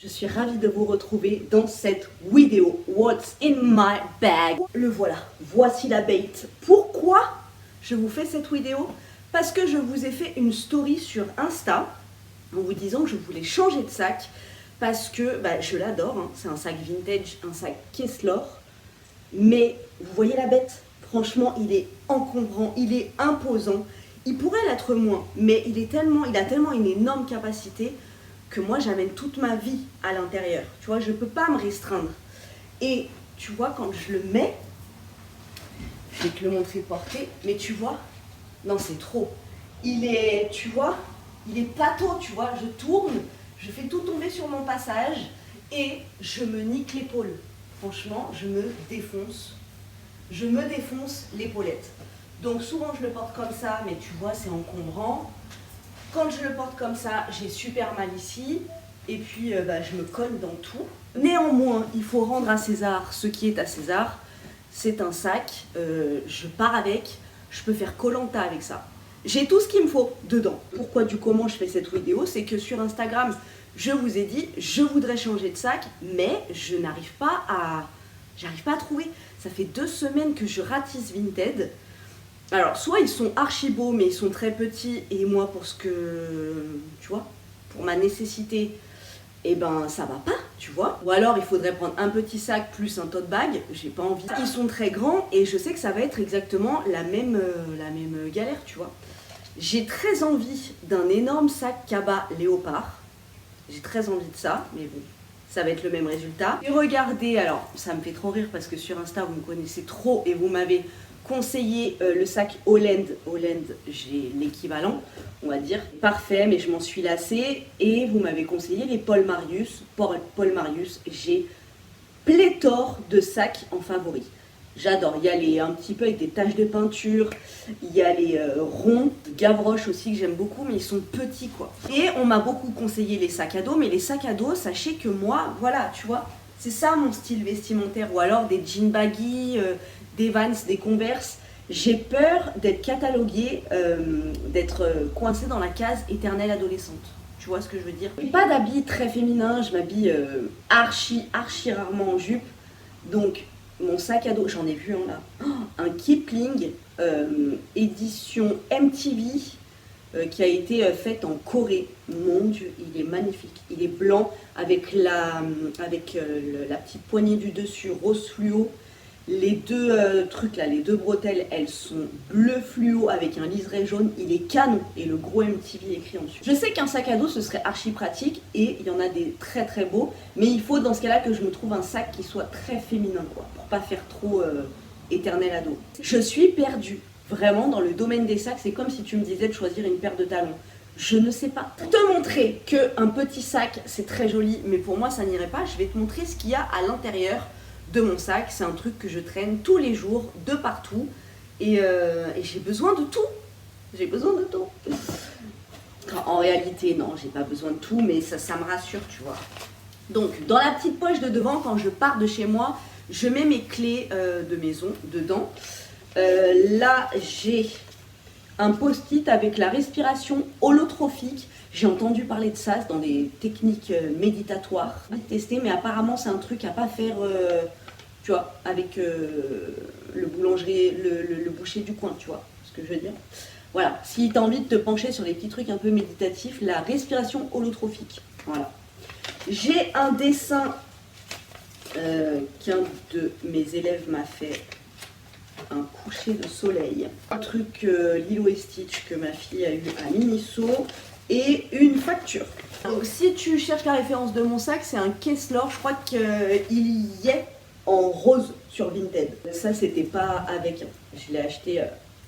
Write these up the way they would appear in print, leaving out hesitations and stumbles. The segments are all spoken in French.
Je suis ravie de vous retrouver dans cette vidéo What's in my bag. Le voilà, voici la bait. Pourquoi je vous fais cette vidéo? Parce que je vous ai fait une story sur Insta en vous disant que je voulais changer de sac parce que je l'adore, hein. C'est un sac vintage, un sac Kessler, mais vous voyez la bête? Franchement, il est encombrant, il est imposant. Il pourrait l'être moins, mais il a tellement une énorme capacité que moi j'amène toute ma vie à l'intérieur. Tu vois, je peux pas me restreindre. Et tu vois, quand je le mets, je vais te le montrer porté, mais tu vois, non, c'est trop. Il est, tu vois, il est pâteau, tu vois, je tourne, je fais tout tomber sur mon passage et je me nique l'épaule. Franchement, je me défonce l'épaulette. Donc souvent je le porte comme ça, mais tu vois, c'est encombrant. Quand je le porte comme ça, j'ai super mal ici. Et puis, je me cogne dans tout. Néanmoins, il faut rendre à César ce qui est à César. C'est un sac, je pars avec, je peux faire Koh-Lanta avec ça. J'ai tout ce qu'il me faut dedans. Pourquoi du comment je fais cette vidéo? C'est que sur Instagram, je vous ai dit, je voudrais changer de sac, mais je n'arrive pas à trouver. Ça fait 2 semaines que je ratisse Vinted. Alors, soit ils sont archi beaux, mais ils sont très petits, et moi, pour ce que, tu vois, pour ma nécessité, eh ben, ça va pas, tu vois. Ou alors, il faudrait prendre un petit sac plus un tote bag, j'ai pas envie. Ils sont très grands, et je sais que ça va être exactement la même galère, tu vois. J'ai très envie d'un énorme sac cabas léopard. J'ai très envie de ça, mais bon, ça va être le même résultat. Et regardez, alors, ça me fait trop rire, parce que sur Insta, vous me connaissez trop, et vous m'avez conseiller le sac Holland. Holland, j'ai l'équivalent, on va dire. Parfait, mais je m'en suis lassée. Et vous m'avez conseillé les Paul Marius. Paul Marius, j'ai pléthore de sacs en favori. J'adore. Il y a les un petit peu avec des taches de peinture. Il y a les ronds, Gavroche aussi que j'aime beaucoup, mais ils sont petits quoi. Et on m'a beaucoup conseillé les sacs à dos, mais les sacs à dos, sachez que moi, voilà, tu vois, c'est ça mon style vestimentaire. Ou alors des jeans baggy, des Vans, des Converse. J'ai peur d'être cataloguée, d'être coincée dans la case éternelle adolescente. Tu vois ce que je veux dire? Pas d'habits très féminins, je m'habille archi rarement en jupe. Donc mon sac à dos, j'en ai vu un là, un Kipling édition MTV qui a été faite en Corée. Mon Dieu, il est magnifique. Il est blanc avec la petite poignée du dessus rose fluo. Les deux trucs là, les deux bretelles, elles sont bleu fluo avec un liseré jaune. Il est canon et le gros MTV écrit en dessus. Je sais qu'un sac à dos ce serait archi pratique et il y en a des très très beaux, mais il faut dans ce cas-là que je me trouve un sac qui soit très féminin quoi, pour pas faire trop éternel ado. Je suis perdue vraiment dans le domaine des sacs. C'est comme si tu me disais de choisir une paire de talons. Je ne sais pas. Pour te montrer qu'un petit sac c'est très joli, mais pour moi ça n'irait pas, je vais te montrer ce qu'il y a à l'intérieur de mon sac. C'est un truc que je traîne tous les jours, de partout, et j'ai besoin de tout. J'ai besoin de tout. En réalité, non, j'ai pas besoin de tout, mais ça me rassure, tu vois. Donc, dans la petite poche de devant, quand je pars de chez moi, je mets mes clés de maison dedans. Là, j'ai un post-it avec la respiration holotrophique. J'ai entendu parler de ça dans des techniques méditatoires. J'ai testé, mais apparemment c'est un truc à pas faire, tu vois, avec le boulanger, le boucher du coin, tu vois ce que je veux dire. Voilà, si tu as envie de te pencher sur les petits trucs un peu méditatifs, la respiration holotrophique. Voilà. J'ai un dessin qu'un de mes élèves m'a fait. Un coucher de soleil. Un truc Lilo et Stitch que ma fille a eu à Miniso. Et une facture. Donc si tu cherches la référence de mon sac, c'est un Kessler. Je crois qu'il y est en rose sur Vinted. Ça, c'était pas avec. Je l'ai acheté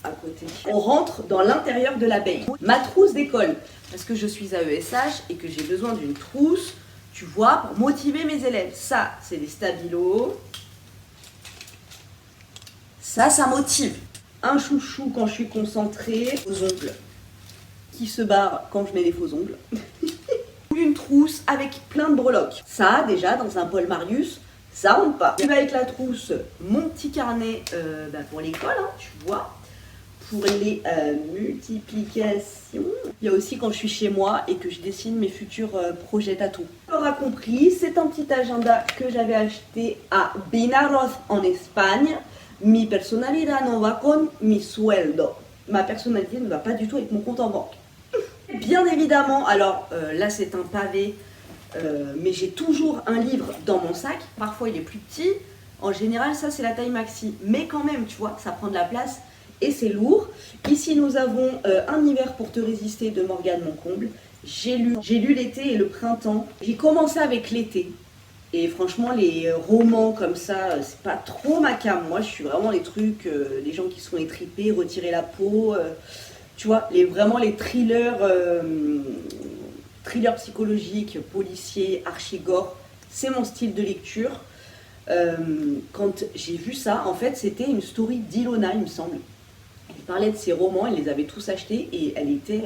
à côté. On rentre dans l'intérieur de l'abeille. Ma trousse d'école. Parce que je suis à ESH et que j'ai besoin d'une trousse, tu vois, pour motiver mes élèves. Ça, c'est des stabilos. Ça motive. Un chouchou quand je suis concentrée. Aux ongles. Qui se barre quand je mets des faux ongles. Une trousse avec plein de breloques. Ça, déjà, dans un Paul Marius, ça rentre pas. Avec la trousse, mon petit carnet pour l'école, hein, tu vois. pour les multiplications. Il y a aussi quand je suis chez moi et que je dessine mes futurs projets tatou. On l'aura compris, c'est un petit agenda que j'avais acheté à Vinaroz en Espagne. Mi personalidad no va con mi sueldo. Ma personnalité ne va pas du tout avec mon compte en banque. Bien évidemment, alors là c'est un pavé, mais j'ai toujours un livre dans mon sac. Parfois il est plus petit. En général, ça c'est la taille maxi, mais quand même, tu vois, ça prend de la place et c'est lourd. Ici, nous avons Un hiver pour te résister de Morgane Moncomble. J'ai lu l'été et le printemps. J'ai commencé avec l'été. Et franchement, les romans comme ça, c'est pas trop ma came. Moi, je suis vraiment les trucs, les gens qui sont étripés, retirer la peau. Tu vois, vraiment les thrillers psychologiques, policiers, archi-gore. C'est mon style de lecture. Quand j'ai vu ça, en fait, c'était une story d'Ilona, il me semble. Elle parlait de ses romans, elle les avait tous achetés et elle était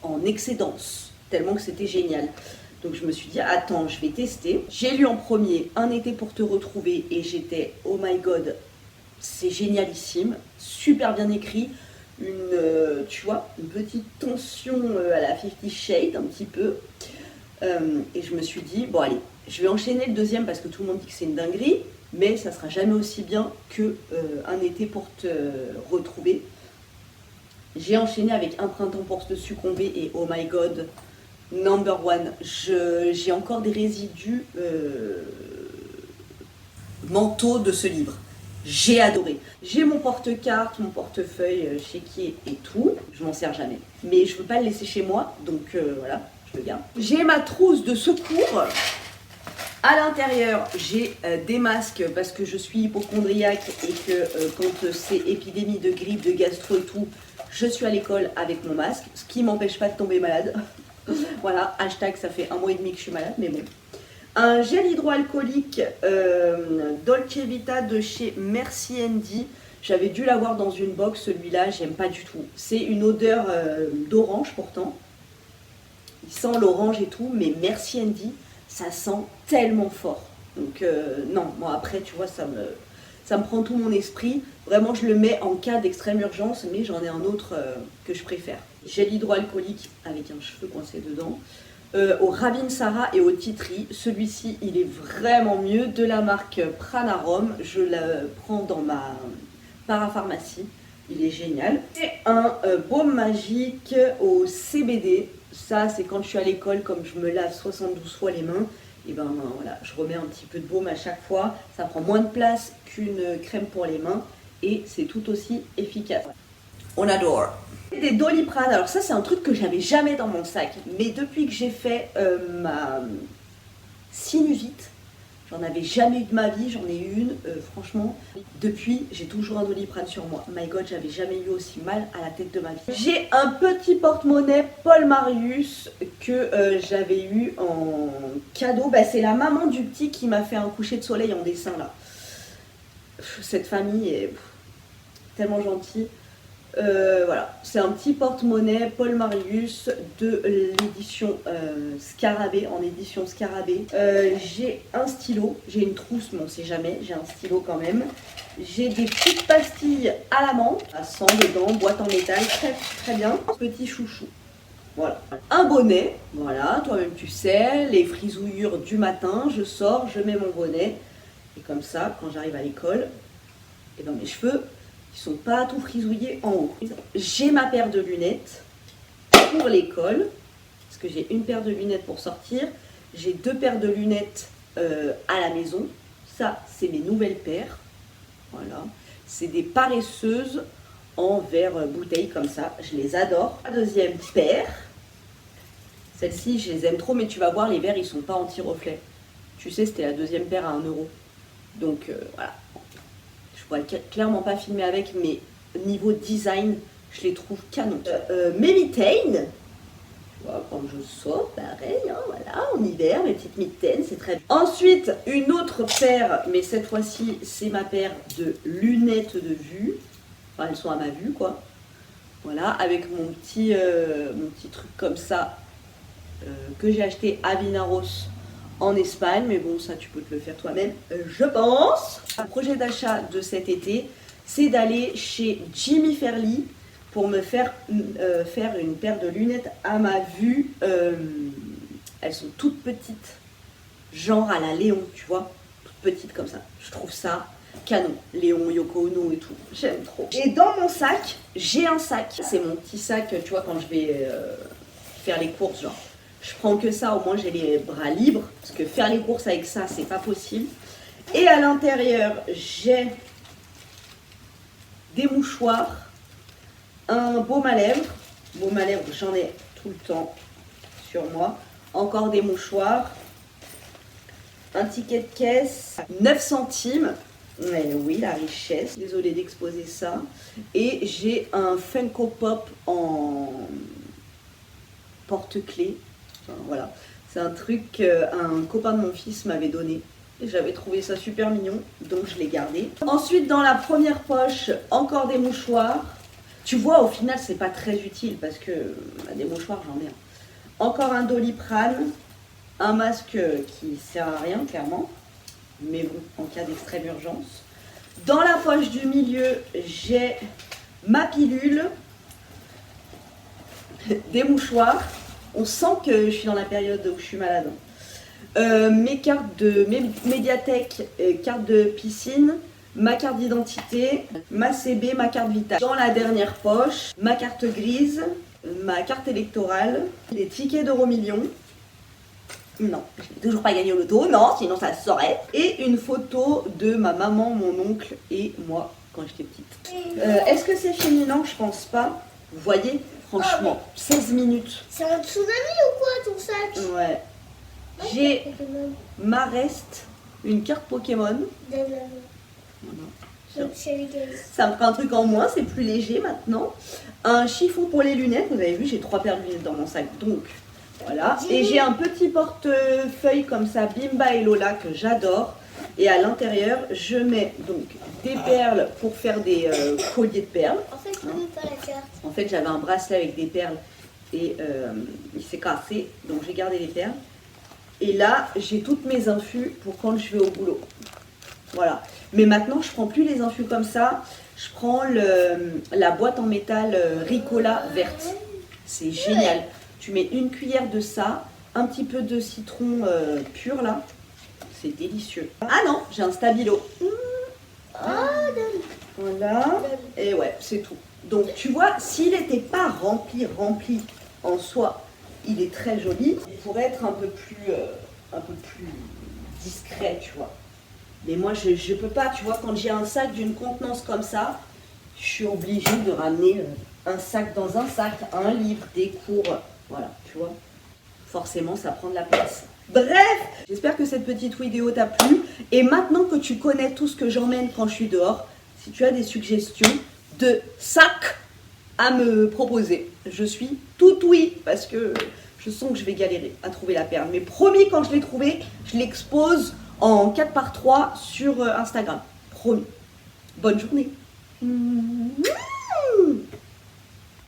en excédence, tellement que c'était génial. Donc je me suis dit, attends, je vais tester. J'ai lu en premier Un été pour te retrouver et j'étais, oh my god, c'est génialissime, super bien écrit. Tu vois, une petite tension à la 50 Shades, un petit peu. Et je me suis dit, bon allez, je vais enchaîner le deuxième parce que tout le monde dit que c'est une dinguerie, mais ça sera jamais aussi bien que Un été pour te retrouver. J'ai enchaîné avec Un printemps pour te succomber et oh my god, number one. J'ai encore des résidus mentaux de ce livre. J'ai adoré. J'ai mon porte-carte, mon portefeuille chéquier et tout. Je m'en sers jamais. Mais je ne veux pas le laisser chez moi, donc voilà, je le garde. J'ai ma trousse de secours. À l'intérieur, j'ai des masques parce que je suis hypochondriaque et que quand c'est épidémie de grippe, de gastro et tout, je suis à l'école avec mon masque, ce qui m'empêche pas de tomber malade. Voilà, hashtag ça fait 1 mois et demi que je suis malade, mais bon. Un gel hydroalcoolique Dolce Vita de chez Merci Andy. J'avais dû l'avoir dans une box, celui-là, j'aime pas du tout. C'est une odeur d'orange pourtant. Il sent l'orange et tout, mais Merci Andy, ça sent tellement fort. Donc non, moi après, tu vois, ça me prend tout mon esprit. Vraiment, je le mets en cas d'extrême urgence, mais j'en ai un autre que je préfère. Gel hydroalcoolique avec un cheveu coincé dedans. Au Rabin Sarah et au Titri. Celui-ci, il est vraiment mieux, de la marque Pranarom. Je le prends dans ma parapharmacie. Il est génial. Et un baume magique au CBD. Ça, c'est quand je suis à l'école, comme je me lave 72 fois les mains. Et ben voilà, je remets un petit peu de baume à chaque fois. Ça prend moins de place qu'une crème pour les mains. Et c'est tout aussi efficace. On adore. Des Doliprane, alors ça c'est un truc que j'avais jamais dans mon sac, mais depuis que j'ai fait ma sinusite, j'en avais jamais eu de ma vie, j'en ai eu une, franchement, depuis j'ai toujours un Doliprane sur moi. My god, j'avais jamais eu aussi mal à la tête de ma vie. J'ai un petit porte-monnaie Paul Marius que j'avais eu en cadeau, bah, c'est la maman du petit qui m'a fait un coucher de soleil en dessin là. Cette famille est tellement gentille. Voilà, c'est un petit porte-monnaie Paul Marius de l'édition Scarabée, en édition Scarabée. J'ai un stylo, j'ai une trousse, mais on sait jamais, j'ai un stylo quand même. J'ai des petites pastilles à la menthe, à 100 dedans, boîte en métal, très très bien. Petit chouchou, voilà. Un bonnet, voilà, toi-même tu sais, les frisouillures du matin, je sors, je mets mon bonnet. Et comme ça, quand j'arrive à l'école, et dans mes cheveux, ils sont pas tout frisouillés en haut. J'ai ma paire de lunettes pour l'école, parce que j'ai une paire de lunettes pour sortir. J'ai 2 paires de lunettes à la maison. Ça, c'est mes nouvelles paires. Voilà. C'est des paresseuses en verre bouteille comme ça. Je les adore. La deuxième paire. Celles-ci, je les aime trop, mais tu vas voir, les verres, ils sont pas anti-reflet. Tu sais, c'était la deuxième paire à 1 €. Donc, voilà. Je pourrais clairement pas filmer avec, mais niveau design, je les trouve canon. Mes mitaines, tu vois, quand je sors, pareil, hein, voilà, en hiver, mes petites mitaines, c'est très bien. Ensuite, une autre paire, mais cette fois-ci, c'est ma paire de lunettes de vue. Enfin, elles sont à ma vue, quoi. Voilà, avec mon petit truc comme ça, que j'ai acheté à Vinaroz en Espagne, mais bon, ça tu peux te le faire toi-même, je pense. Un projet d'achat de cet été, c'est d'aller chez Jimmy Fairly pour me faire une paire de lunettes à ma vue. Elles sont toutes petites, genre à la Léon, tu vois, toutes petites comme ça. Je trouve ça canon. Léon, Yoko Ono et tout, j'aime trop. Et dans mon sac, j'ai un sac. C'est mon petit sac, tu vois, quand je vais faire les courses, genre. Je prends que ça, au moins j'ai les bras libres, parce que faire les courses avec ça, c'est pas possible. Et à l'intérieur, j'ai des mouchoirs, un baume à lèvres. Baume à lèvres, j'en ai tout le temps sur moi. Encore des mouchoirs. Un ticket de caisse, 9 centimes. Mais oui, la richesse. Désolée d'exposer ça. Et j'ai un Funko Pop en porte-clés. Enfin, voilà. C'est un truc qu'un copain de mon fils m'avait donné. Et j'avais trouvé ça super mignon, donc je l'ai gardé. Ensuite, dans la première poche, encore des mouchoirs. Tu vois, au final, c'est pas très utile parce que des mouchoirs, j'en ai un. Encore un Doliprane, un masque qui sert à rien, clairement. Mais bon, en cas d'extrême urgence. Dans la poche du milieu, j'ai ma pilule, des mouchoirs. On sent que je suis dans la période où je suis malade. Mes cartes de médiathèque, carte de piscine, ma carte d'identité, ma CB, ma carte vitale. Dans la dernière poche, ma carte grise, ma carte électorale, les tickets d'Euromillions. Non, je n'ai toujours pas gagné au loto, non, sinon ça se saurait. Et une photo de ma maman, mon oncle et moi quand j'étais petite. Est-ce que c'est fini? Non, je pense pas. Vous voyez, franchement, 16 minutes. C'est un tsunami ou quoi ton sac? Ouais. J'ai ma reste, une carte Pokémon. Ça me fera un truc en moins, c'est plus léger maintenant. Un chiffon pour les lunettes, vous avez vu, j'ai 3 paires de lunettes dans mon sac, donc voilà. Et j'ai un petit portefeuille comme ça, Bimba et Lola, que j'adore. Et à l'intérieur, je mets donc des perles pour faire des colliers de perles. En fait, je ne pas la carte. En fait, j'avais un bracelet avec des perles et il s'est cassé, donc j'ai gardé les perles. Et là, j'ai toutes mes infus pour quand je vais au boulot. Voilà. Mais maintenant, je prends plus les infus comme ça. Je prends la boîte en métal Ricola verte. C'est génial. Tu mets une cuillère de ça, un petit peu de citron pur là. C'est délicieux. Ah non, j'ai un stabilo. Voilà. Et ouais, c'est tout. Donc tu vois, s'il n'était pas rempli en soi, il est très joli. Il pourrait être un peu plus discret, tu vois. Mais moi, je peux pas, tu vois, quand j'ai un sac d'une contenance comme ça, je suis obligée de ramener un sac dans un sac, un livre, des cours, voilà, tu vois. Forcément, ça prend de la place. Bref, j'espère que cette petite vidéo t'a plu. Et maintenant que tu connais tout ce que j'emmène quand je suis dehors, si tu as des suggestions de sacs à me proposer, je suis tout oui, parce que je sens que je vais galérer à trouver la perle. Mais promis, quand je l'ai trouvée, je l'expose en 4x3 sur Instagram. Promis. Bonne journée.